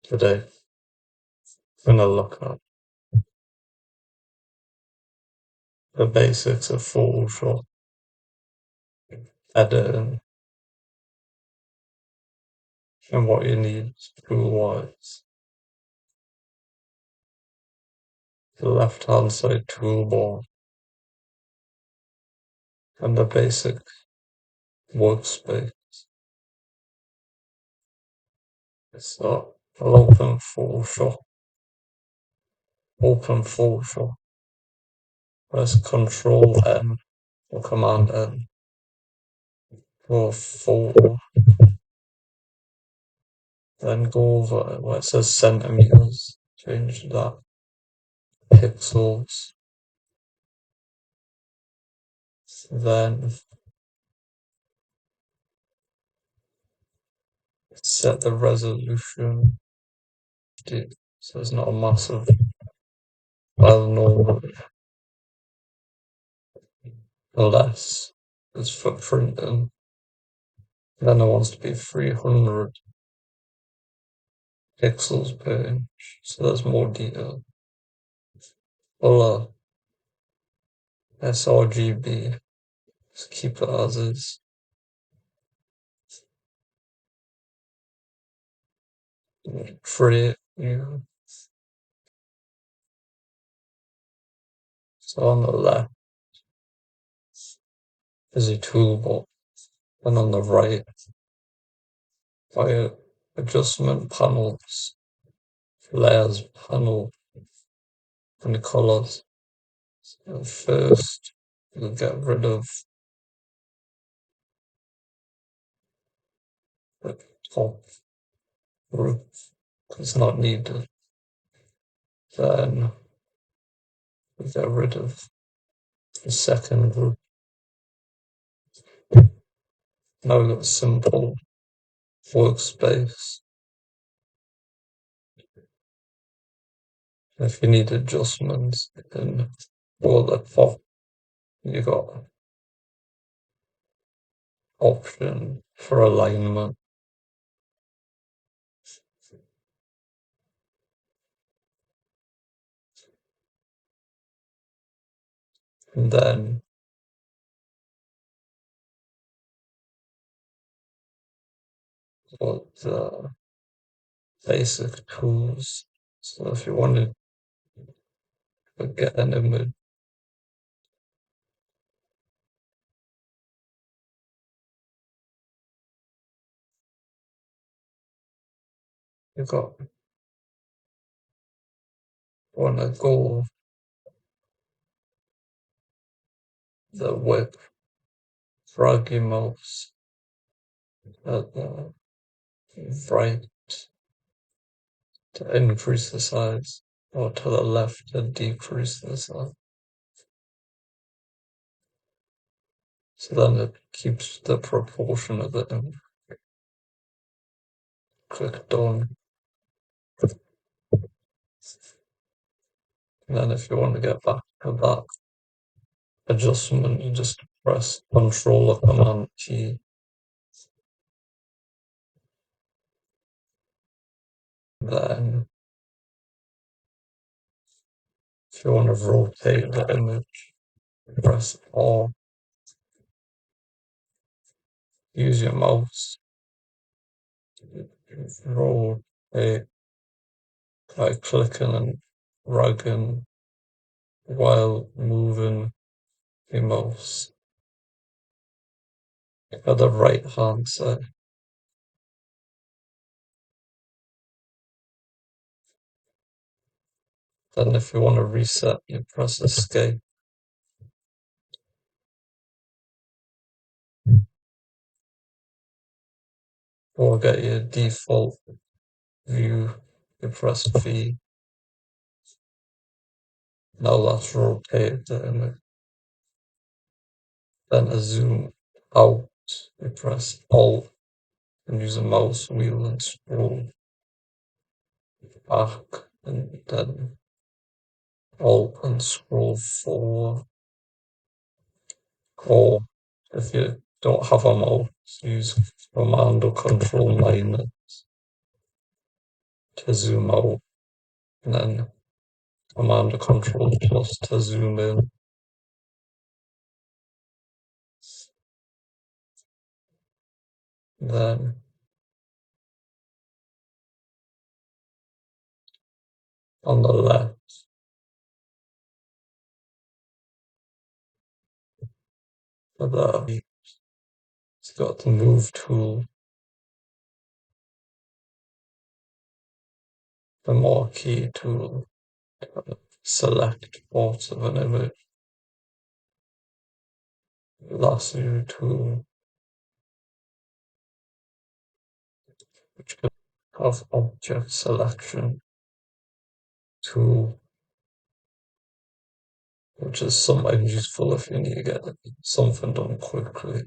Today, I'm gonna look at the basics of Photoshop, editing, and what you need tool-wise. The left-hand side toolbar and the basic workspace. So I'll open Photoshop, press Control N or Command N for photo, then go over where it says centimeters, change that, pixels, then set the resolution, so it's not a massive, well, no, less, it's for printing, then it wants to be 300 pixels per inch, so there's more detail. Well, sRGB, just keep it as is. Create new. So on the left is a toolbar, and on the right are adjustment panels, layers panel, and colors. So first, we'll get rid of the top group, it's not needed. Then we get rid of the second group. Now we've got simple workspace. If you need adjustments, then go at the top. You got option for alignment. And then got the basic tools. So if you wanted to get an image, you got wanna go the width, drag your mouse at the right to increase the size, or to the left to decrease the size. So then it keeps the proportion of the image. Click done. And then if you want to get back to that adjustment, you just press Control or Command T. Then if you want to rotate the image, press R. Use your mouse. Rotate by clicking and dragging while moving your mouse at the right hand side. Then if you want to reset, you press Escape. Or get your default view, you press V. Now let's rotate the image. Then to zoom out, you press Alt and use a mouse wheel and scroll back, and then Alt and scroll forward. Or if you don't have a mouse, use Command or Control minus to zoom out, and then Command Control plus to zoom in. Then on the left, it's got the Move tool, the Marquee tool, select parts of an image, lasso tool, which can have object selection tool, which is sometimes useful if you need to get something done quickly.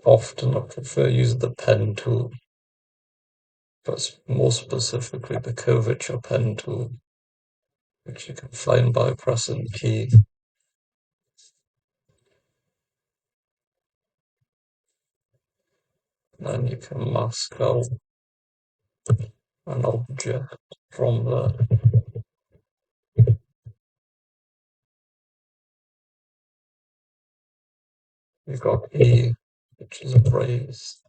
Often I prefer using the pen tool, but more specifically the curvature pen tool, which you can find by pressing key. Then you can mask out an object from there. You've got E, which is erase,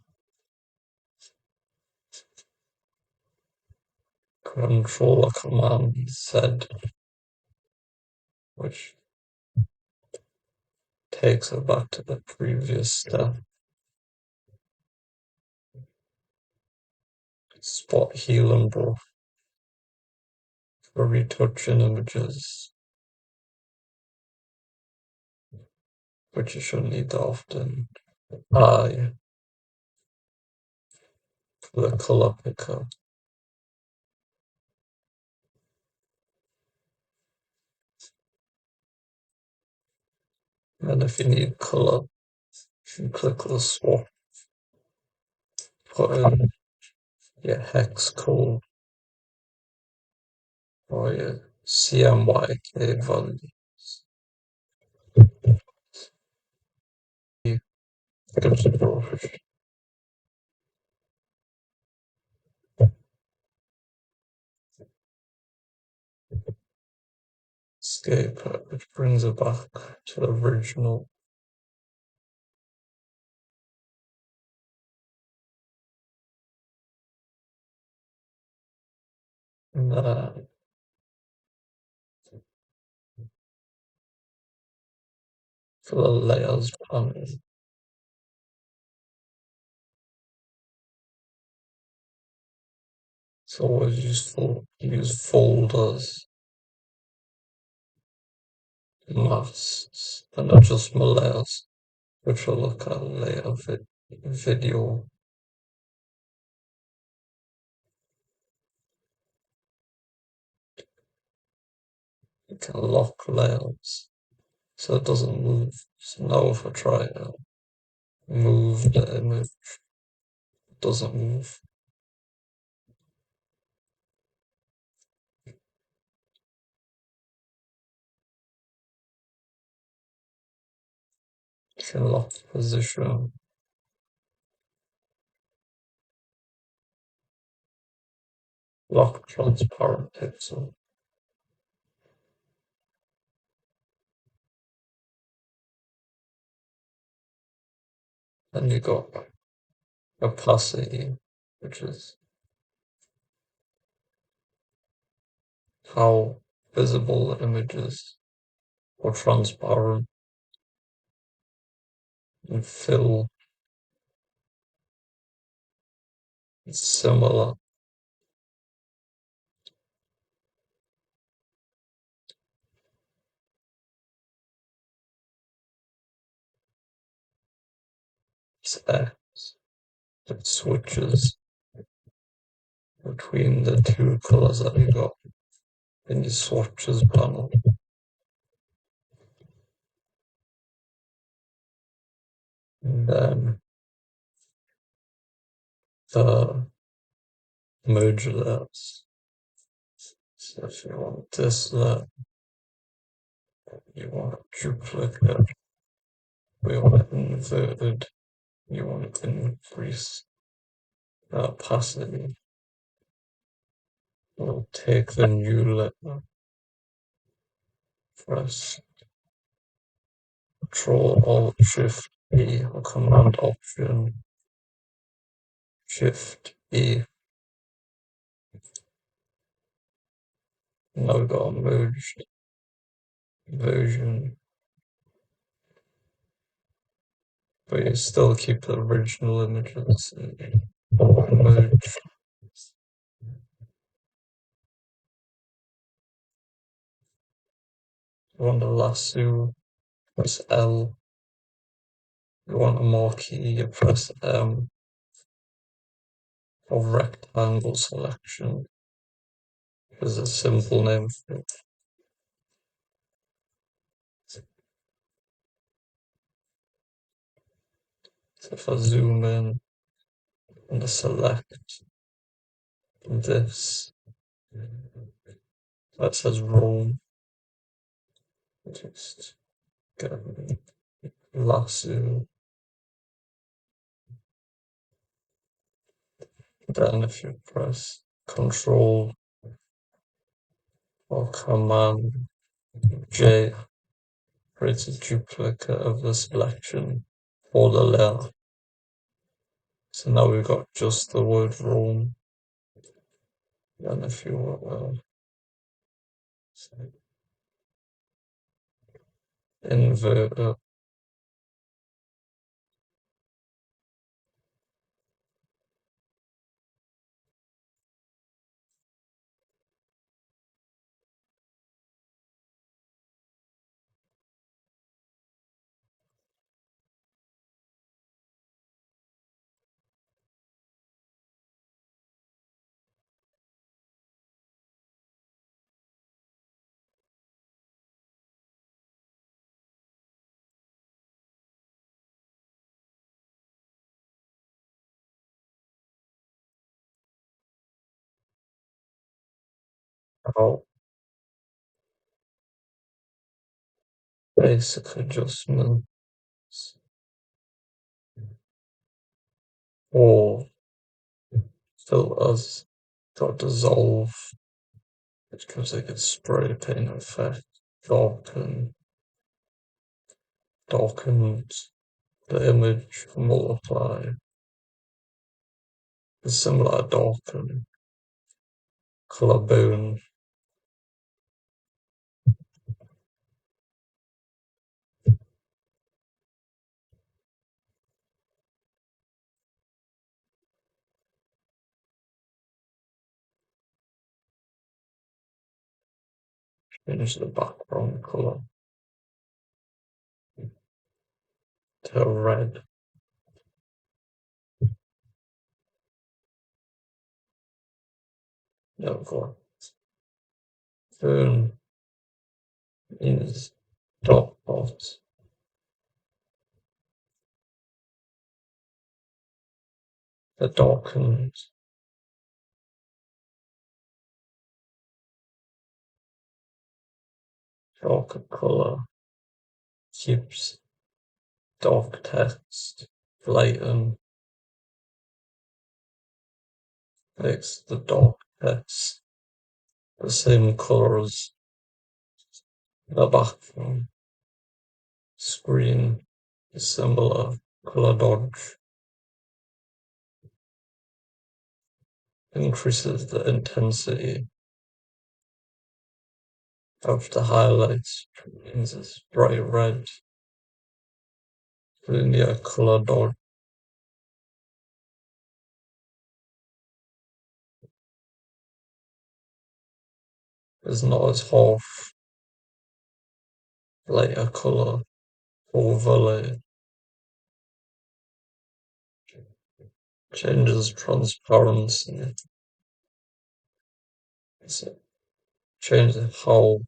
controller command Z, which takes it back to the previous step. Spot healing brush for retouching images, which you shouldn't need that often. I for the color picker. And if you need color, you click the swap, put in your hex code or your CMYK values. You gives a brush, escape it, which brings it back to the original. And then for the layers panel, it's always useful to use folders, masks, and adjustment layers, which we'll look at later video. You can lock layers so it doesn't move. So now if I try to move the image, it doesn't move. You can lock the position, lock transparent pixel. Then you got opacity, which is how visible the image is, or transparent, and fill is similar. It's X. It switches between the two colors that you got in your swatches panel. And then the merge layers. So if you want this layer, you want it duplicate, we want it inverted, you want to increase opacity. We'll take the new letter, press Control Alt Shift E or Command Option Shift E. Now we've got a merged version, but you still keep the original images merged. You want a lasso, press L. You want a marquee, you press M. Or rectangle selection is a simple name for it. So if I zoom in and I select this, that says Rome. Just get a lasso. Then if you press Control or Command J, creates a duplicate of the selection for the layer. So now we've got just the word Rome. And if you invert it, out basic adjustments or filters, got dissolve, which gives like a spray paint effect, darkened the image, multiply, the similar darken, color bone, change the background color to red. Now go turn is dot box, the darkened, darker color, keeps dark text, lighten, makes the dark text the same color as the background. Screen is similar, color dodge, increases the intensity of the highlights, means it's bright red, linear color dodge is not as harsh, lighter color overlay, changes transparency, so changes how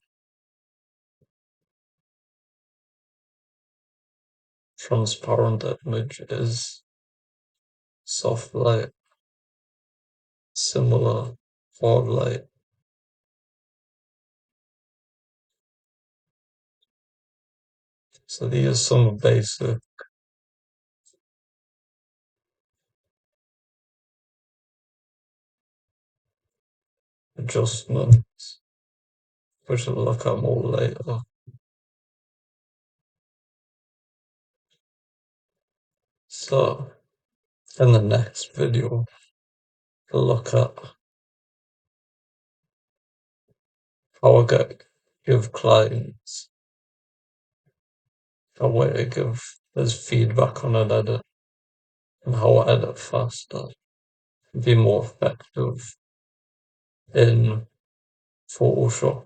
transparent the image is, soft light, similar, hard light. So these are some basic adjustments, which we'll look at more later. So, in the next video, we'll look at how I give clients a way to give us feedback on an edit and how I edit faster, be more effective in Photoshop.